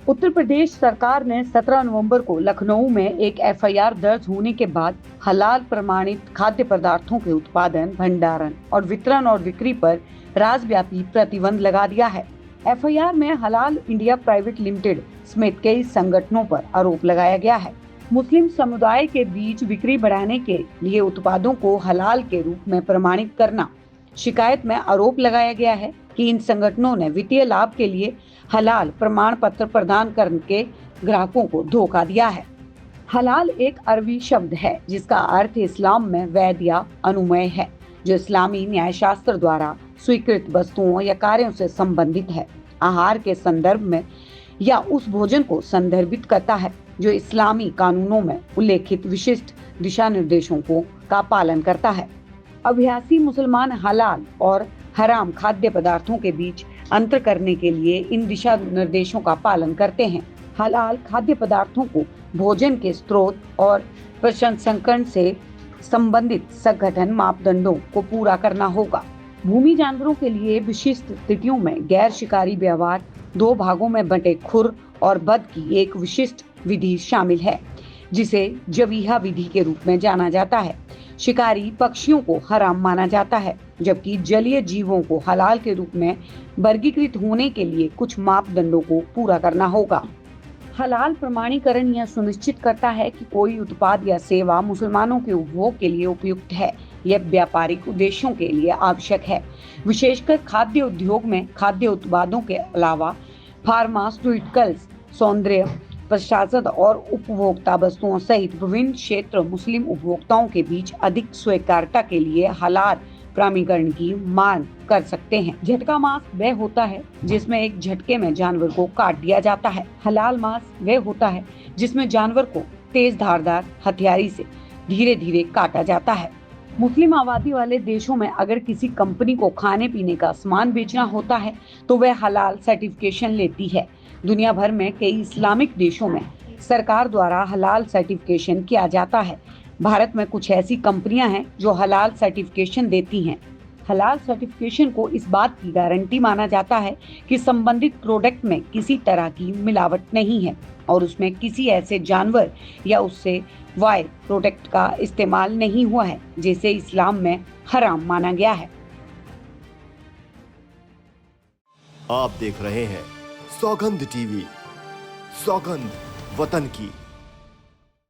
उत्तर प्रदेश सरकार ने 17 नवंबर को लखनऊ में एक एफआईआर दर्ज होने के बाद हलाल प्रमाणित खाद्य पदार्थों के उत्पादन, भंडारण और वितरण और बिक्री पर राज्यव्यापी प्रतिबंध लगा दिया है। एफआईआर में हलाल इंडिया प्राइवेट लिमिटेड समेत कई संगठनों पर आरोप लगाया गया है। मुस्लिम समुदाय के बीच बिक्री बढ़ाने के लिए उत्पादों को हलाल के रूप में प्रमाणित करना। शिकायत में आरोप लगाया गया है कि इन संगठनों ने वित्तीय लाभ के लिए हलाल प्रमाण पत्र प्रदान करके ग्राहकों को धोखा दिया है। हलाल एक अरबी शब्द है जिसका अर्थ इस्लाम में वैध या अनुमेय है, जो इस्लामी न्याय शास्त्र द्वारा स्वीकृत वस्तुओं या कार्यों से संबंधित है। आहार के संदर्भ में या उस भोजन को संदर्भित करता है जो इस्लामी कानूनों में उल्लेखित विशिष्ट दिशा निर्देशों का पालन करता है। अभ्यासी मुसलमान हलाल और हराम खाद्य पदार्थों के बीच अंतर करने के लिए इन दिशा निर्देशों का पालन करते हैं। हलाल खाद्य पदार्थों को भोजन के स्रोत और प्रसंस्करण से संबंधित संगठन मापदंडों को पूरा करना होगा। भूमि जानवरों के लिए विशिष्ट स्थितियों में गैर शिकारी व्यवहार, 2 भागों में बंटे खुर और बद की एक विशिष्ट विधि शामिल है, जिसे जबीहा विधि के रूप में जाना जाता है। शिकारी पक्षियों को हराम माना जाता है, जबकि जलीय जीवों को हलाल के रूप में वर्गीकृत होने के लिए कुछ मापदंडों को पूरा करना होगा। हलाल प्रमाणीकरण यह सुनिश्चित करता है कि कोई उत्पाद या सेवा मुसलमानों के उपभोग के लिए उपयुक्त है। यह व्यापारिक उद्देश्यों के लिए आवश्यक है, विशेषकर खाद्य उद्योग में खाद्य उत्पादों के अलावा फार्मास्यूटिकल्स, सौंदर्य प्रसाधन और उपभोक्ता वस्तुओं सहित विभिन्न क्षेत्र मुस्लिम उपभोक्ताओं के बीच अधिक स्वीकार्यता के लिए हलाल प्रमाणीकरण की मांग कर सकते हैं। झटका मांस वह होता है जिसमें एक झटके में जानवर को काट दिया जाता है। हलाल मांस वह होता है जिसमें जानवर को तेज धारदार हथियारी से धीरे धीरे काटा जाता है। मुस्लिम आबादी वाले देशों में अगर किसी कंपनी को खाने पीने का सामान बेचना होता है तो वह हलाल सर्टिफिकेशन लेती है। दुनिया भर में कई इस्लामिक देशों में सरकार द्वारा हलाल सर्टिफिकेशन किया जाता है। भारत में कुछ ऐसी कंपनियां हैं जो हलाल सर्टिफिकेशन देती हैं। हलाल सर्टिफिकेशन को इस बात की गारंटी माना जाता है कि संबंधित प्रोडक्ट में किसी तरह की मिलावट नहीं है और उसमें किसी ऐसे जानवर या उससे वाय प्रोडक्ट का इस्तेमाल नहीं हुआ है जिसे इस्लाम में हराम माना गया है। आप देख रहे हैं सौगंध टीवी, सौगंध वतन की।